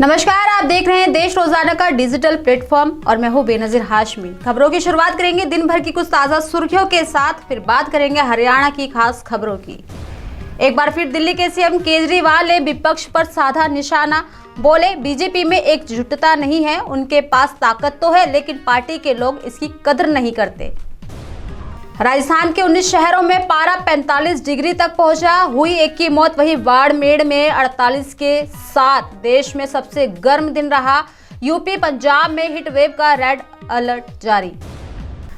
नमस्कार, आप देख रहे हैं देश रोजाना का डिजिटल प्लेटफॉर्म और मैं हूं बेनजीर हाशमी। खबरों की शुरुआत करेंगे दिन भर की कुछ ताजा सुर्खियों के साथ, फिर बात करेंगे हरियाणा की खास खबरों की। एक बार फिर दिल्ली के सीएम केजरीवाल ने विपक्ष पर साधा निशाना। बोले, बीजेपी में एकजुटता नहीं है, उनके पास ताकत तो है लेकिन पार्टी के लोग इसकी कदर नहीं करते। राजस्थान के 19 शहरों में पारा 45 डिग्री तक पहुंचा, हुई एक की मौत। वहीं बाड़मेर में 48 के साथ देश में सबसे गर्म दिन रहा। यूपी पंजाब में हीट वेव का रेड अलर्ट जारी।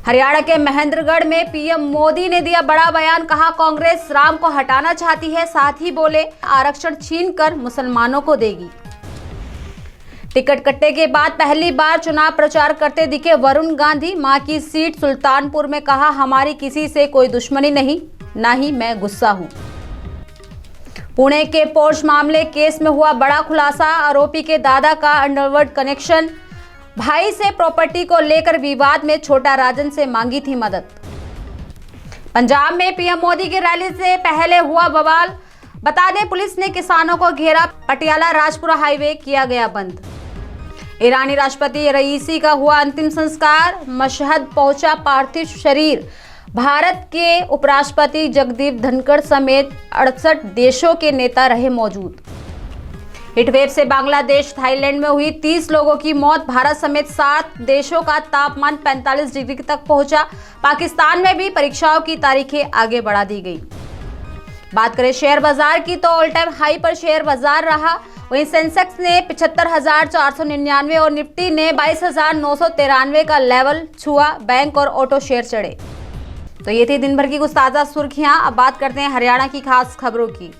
हरियाणा के महेंद्रगढ़ में पीएम मोदी ने दिया बड़ा बयान। कहा, कांग्रेस राम को हटाना चाहती है, साथ ही बोले आरक्षण छीनकर मुसलमानों को देगी। टिकट कटने के बाद पहली बार चुनाव प्रचार करते दिखे वरुण गांधी। मां की सीट सुल्तानपुर में कहा, हमारी किसी से कोई दुश्मनी नहीं, ना ही मैं गुस्सा हूं। पुणे के पोर्श मामले केस में हुआ बड़ा खुलासा। आरोपी के दादा का अंडरवर्ल्ड कनेक्शन, भाई से प्रॉपर्टी को लेकर विवाद में छोटा राजन से मांगी थी मदद। पंजाब में पीएम मोदी की रैली से पहले हुआ बवाल। बता दें, पुलिस ने किसानों को घेरा, पटियाला राजपुरा हाईवे किया गया बंद। ईरानी राष्ट्रपति रईसी का हुआ अंतिम संस्कार। मशहद पहुंचा पार्थिव शरीर। भारत के उपराष्ट्रपति जगदीप धनखड़ समेत 68 देशों के नेता रहे मौजूद। हीटवेव से बांग्लादेश, थाईलैंड में हुई 30 लोगों की मौत। भारत समेत 7 देशों का तापमान 45 डिग्री तक पहुंचा। पाकिस्तान में भी परीक्षाओं की तारीखें आगे बढ़ा दी गई। बात करें शेयर बाजार की तो ऑल टाइम हाई पर शेयर बाजार रहा। वहीं सेंसेक्स ने 75,499 और निफ्टी ने 22,993 का लेवल छुआ। बैंक और ऑटो शेयर चढ़े। तो ये थी दिन भर की कुछ ताजा सुर्खियां। अब बात करते हैं हरियाणा की खास खबरों की।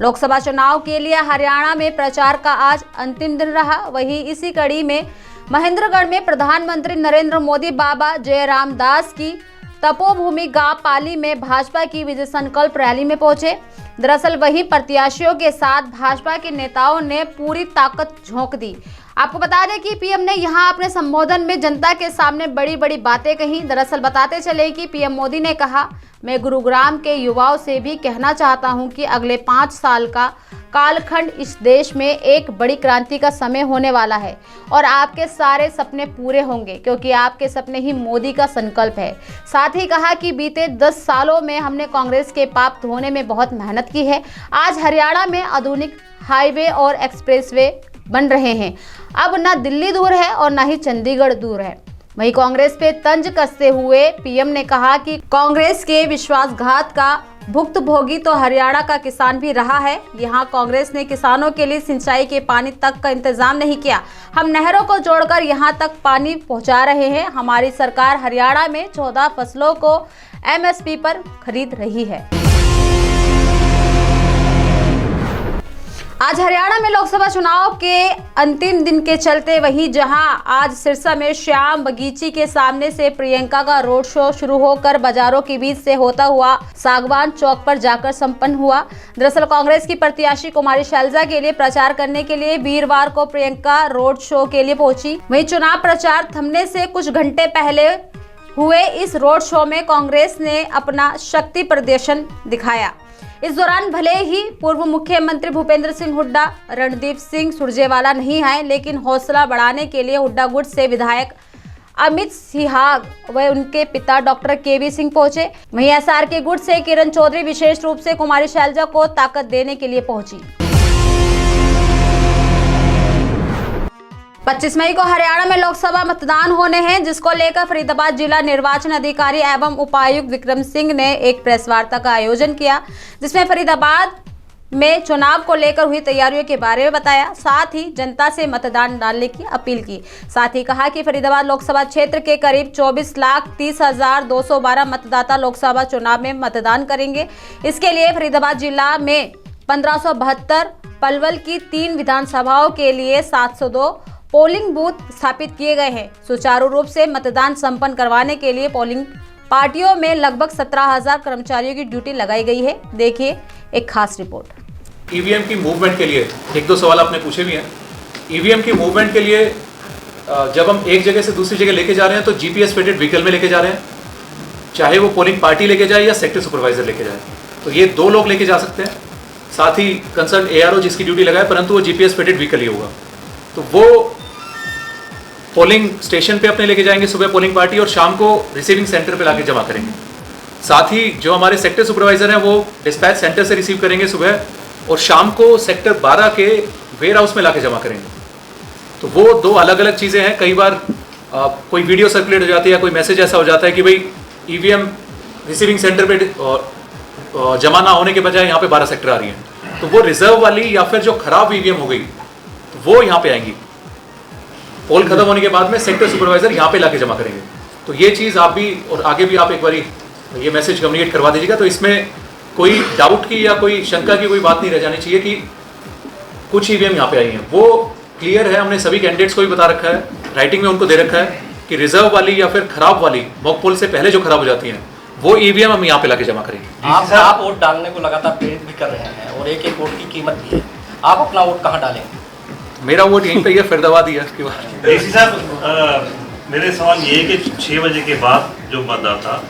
लोकसभा चुनाव के लिए हरियाणा में प्रचार का आज अंतिम दिन रहा। वहीं इसी कड़ी में महेंद्रगढ़ में प्रधानमंत्री नरेंद्र मोदी बाबा जयराम दास की तपोभूमि गांव पाली में भाजपा की विजय संकल्प रैली में पहुंचे। दरअसल वही प्रत्याशियों के साथ भाजपा के नेताओं ने पूरी ताकत झोंक दी। आपको बता दें कि पीएम ने यहां अपने संबोधन में जनता के सामने बड़ी बड़ी बातें कही। दरअसल बताते चले कि पीएम मोदी ने कहा, मैं गुरुग्राम के युवाओं से भी कहना चाहता हूं कि अगले 5 साल का कालखंड इस देश में एक बड़ी क्रांति का समय होने वाला है और आपके सारे सपने पूरे होंगे, क्योंकि आपके सपने ही मोदी का संकल्प है। साथ ही कहा कि बीते 10 सालों में हमने कांग्रेस के पाप धोने में बहुत मेहनत की है। आज हरियाणा में आधुनिक हाईवे और एक्सप्रेसवे बन रहे हैं। अब ना दिल्ली दूर है और ना ही चंडीगढ़ दूर है। वहीं कांग्रेस पे तंज कसते हुए पीएम ने कहा कि कांग्रेस के विश्वासघात का भुक्तभोगी तो हरियाणा का किसान भी रहा है। यहाँ कांग्रेस ने किसानों के लिए सिंचाई के पानी तक का इंतजाम नहीं किया। हम नहरों को जोड़कर यहाँ तक पानी पहुँचा रहे हैं। हमारी सरकार हरियाणा में 14 फसलों को एमएसपी पर खरीद रही है। आज हरियाणा में लोकसभा चुनाव के अंतिम दिन के चलते वहीं जहां आज सिरसा में श्याम बगीची के सामने से प्रियंका का रोड शो शुरू होकर बाजारों के बीच से होता हुआ सागवान चौक पर जाकर संपन्न हुआ। दरअसल कांग्रेस की प्रत्याशी कुमारी शैलजा के लिए प्रचार करने के लिए वीरवार को प्रियंका रोड शो के लिए पहुंची। वहीं चुनाव प्रचार थमने से कुछ घंटे पहले हुए इस रोड शो में कांग्रेस ने अपना शक्ति प्रदर्शन दिखाया। इस दौरान भले ही पूर्व मुख्यमंत्री भूपेंद्र सिंह हुड्डा, रणदीप सिंह सुरजेवाला नहीं आए, लेकिन हौसला बढ़ाने के लिए हुड्डा गुट से विधायक अमित सिहाग व उनके पिता डॉक्टर केवी सिंह पहुंचे। वहीं एसआर के गुट से किरण चौधरी विशेष रूप से कुमारी शैलजा को ताकत देने के लिए पहुंची। 25 मई को हरियाणा में लोकसभा मतदान होने हैं, जिसको लेकर फरीदाबाद जिला निर्वाचन अधिकारी एवं उपायुक्त विक्रम सिंह ने एक प्रेस वार्ता का आयोजन किया, जिसमें फरीदाबाद में चुनाव को लेकर हुई तैयारियों के बारे में बताया। साथ ही जनता से मतदान डालने की अपील की। साथ ही कहा कि फरीदाबाद लोकसभा क्षेत्र के करीब 24,30,212 मतदाता लोकसभा चुनाव में मतदान करेंगे। इसके लिए फरीदाबाद जिला में 1572, पलवल की 3 विधानसभाओं के लिए 702 पोलिंग बूथ स्थापित किए गए हैं। सुचारू रूप से मतदान संपन्न करवाने के लिए पोलिंग पार्टियों में लगभग 17,000 कर्मचारियों की ड्यूटी लगाई गई है। देखिए एक खास रिपोर्ट। ईवीएम की मूवमेंट के लिए 1-2 सवाल आपने पूछे भी हैं। ईवीएम की मूवमेंट के लिए जब हम एक जगह से दूसरी जगह लेके जा रहे हैं तो जीपीएस फिटेड व्हीकल में लेके जा रहे हैं, चाहे वो पोलिंग पार्टी लेके जाए या सेक्टर सुपरवाइजर लेके जाए। तो ये 2 लोग लेके जा सकते हैं। साथ ही कंसर्न ARO जिसकी ड्यूटी लगाए, परंतु वो GPS फिटेड व्हीकल ही होगा। तो वो पोलिंग स्टेशन पे अपने लेके जाएंगे सुबह पोलिंग पार्टी, और शाम को रिसीविंग सेंटर पे लाके जमा करेंगे। साथ ही जो हमारे सेक्टर सुपरवाइजर हैं वो डिस्पैच सेंटर से रिसीव करेंगे सुबह, और शाम को सेक्टर 12 के वेयर हाउस में लाके जमा करेंगे। तो वो दो अलग अलग चीज़ें हैं। कई बार कोई वीडियो सर्कुलेट हो जाती है या कोई मैसेज ऐसा हो जाता है कि भाई EVM रिसीविंग सेंटर पे जमा ना होने के बजाय यहाँ पे 12 सेक्टर आ रही हैं, तो वो रिजर्व वाली या फिर जो खराब EVM हो गई तो वो यहाँ पे आएंगी। पोल खत्म होने के बाद में सेक्टर सुपरवाइजर यहाँ पे लाके जमा करेंगे। तो ये चीज़ आप भी और आगे भी आप एक बारी ये मैसेज कम्युनिकेट करवा दीजिएगा। तो इसमें कोई डाउट की या कोई शंका की कोई बात नहीं रह जानी चाहिए कि कुछ EVM यहाँ पे आई हैं। वो क्लियर है, हमने सभी कैंडिडेट्स को भी बता रखा है, राइटिंग में उनको दे रखा है कि रिजर्व वाली या फिर खराब वाली मॉक पोल से पहले जो खराब हो जाती हैं वो EVM हम यहाँ पे लाके जमा करेंगे। आप वोट डालने को लगातार प्रेरित भी कर रहे हैं और एक एक वोट की कीमत भी है, आप अपना वोट कहाँ डालेंगे? मेरा वोट यहीं पे ही है, फरीदाबाद ही है। इसके बाद डीसी साहब, मेरे सवाल ये है कि 6 बजे के बाद जो मतदाता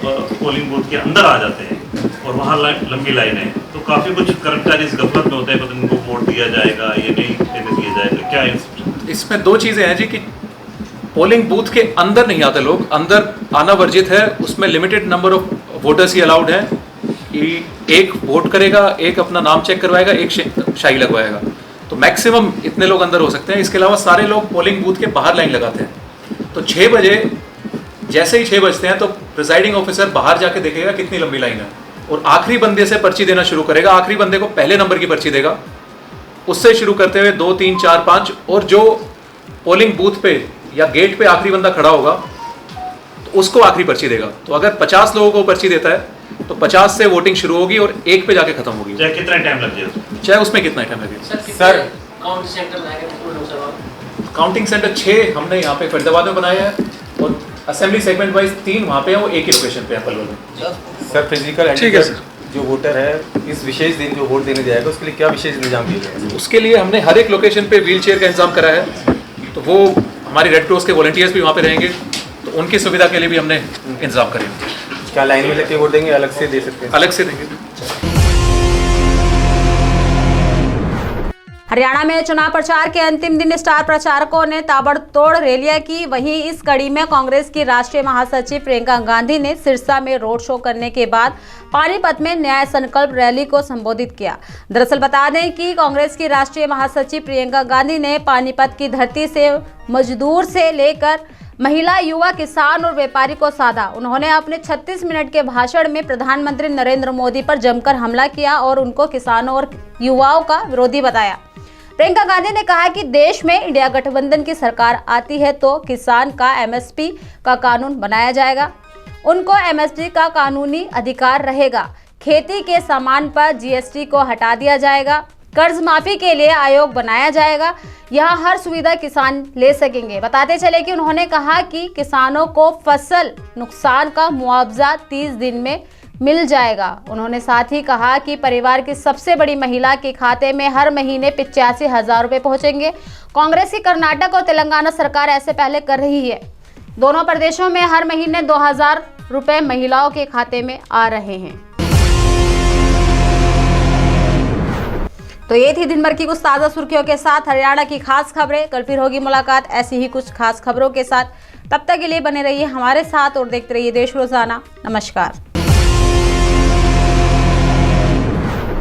पोलिंग बूथ के अंदर आ जाते हैं और वहाँ लंबी लाइन है, तो काफ़ी कुछ कर्मचारी इस गफलत में होते हैं, पता नहीं उनको वोट दिया जाएगा ये नहीं देने दिया जाएगा, क्या है इसमें दो चीज़ें हैं जी कि पोलिंग बूथ के अंदर नहीं आते लोग, अंदर आना वर्जित है। उसमें limited number of voters he allowed हैं कि एक वोट करेगा, एक अपना नाम चेक करवाएगा, एक शाही लगवाएगा, तो मैक्सिमम इतने लोग अंदर हो सकते हैं। इसके अलावा सारे लोग पोलिंग बूथ के बाहर लाइन लगाते हैं। तो 6 बजे जैसे ही 6 बजते हैं तो प्रिजाइडिंग ऑफिसर बाहर जाके देखेगा कितनी लंबी लाइन है और आखिरी बंदे से पर्ची देना शुरू करेगा। आखिरी बंदे को पहले नंबर की पर्ची देगा, उससे शुरू करते हुए 2, 3, 4, 5, और जो पोलिंग बूथ पे या गेट पे आखिरी बंदा खड़ा होगा तो उसको आखिरी पर्ची देगा। तो अगर 50 लोगों को पर्ची देता है तो 50 से वोटिंग शुरू होगी और 1 पे जाके खत्म होगी, चाहे कितना टाइम लग जाए, चाहे उसमें कितना टाइम लगे। सर काउंटिंग सेंटर 6 हमने यहाँ पे फरीदाबाद में बनाया है और असेंबली सेगमेंट वाइज 3 वहाँ पे हैं, वो एक ही लोकेशन पे है पलवल में। सर फिजिकल हैंडीकैप जो वोटर है इस विशेष दिन जो वोट देने जाएगा उसके लिए क्या विशेष इंतजाम किए गए हैं? उसके लिए हमने हर एक लोकेशन पे व्हील चेयर का इंतजाम करा है, तो वो हमारी रेड क्रॉस के वॉलंटियर्स भी वहाँ पे रहेंगे, तो उनकी सुविधा के लिए भी हमने इंतजाम करेंगे। क्या लाइन में लेके वोट देंगे, अलग से दे सकते हैं? अलग से देंगे। हरियाणा में चुनाव प्रचार के अंतिम दिन स्टार प्रचारकों ने ताबड़तोड़ रैलियां की। वहीं इस कड़ी में कांग्रेस की राष्ट्रीय महासचिव प्रियंका गांधी ने सिरसा में रोड शो करने के बाद पानीपत में न्याय संकल्प रैली को संबोधित किया। दरअसल बता दें कि कांग्रेस की राष्ट्रीय महासचिव प्रियंका गांधी ने पानीपत की धरती से मजदूर से लेकर महिला, युवा, किसान और व्यापारी को साधा। उन्होंने अपने 36 मिनट के भाषण में प्रधानमंत्री नरेंद्र मोदी पर जमकर हमला किया और उनको किसानों और युवाओं का विरोधी बताया। प्रियंका गांधी ने कहा कि देश में इंडिया गठबंधन की सरकार आती है तो किसान का MSP का कानून बनाया जाएगा, उनको MSP का कानूनी अधिकार रहेगा, खेती के सामान पर GST को हटा दिया जाएगा, कर्ज माफी के लिए आयोग बनाया जाएगा, यहाँ हर सुविधा किसान ले सकेंगे। बताते चले कि उन्होंने कहा कि किसानों को फसल नुकसान का मुआवजा 30 दिन में मिल जाएगा। उन्होंने साथ ही कहा कि परिवार की सबसे बड़ी महिला के खाते में हर महीने 85,000 रुपये पहुंचेंगे। कांग्रेस की कर्नाटक और तेलंगाना सरकार ऐसे पहले कर रही है। दोनों प्रदेशों में हर महीने 2,000 रुपये महिलाओं के खाते में आ रहे हैं। तो ये थी दिन भर की कुछ ताज़ा सुर्खियों के साथ हरियाणा की खास खबरें। कल फिर होगी मुलाकात ऐसी ही कुछ खास खबरों के साथ। तब तक के लिए बने रहिए हमारे साथ और देखते रहिए देश रोजाना। नमस्कार।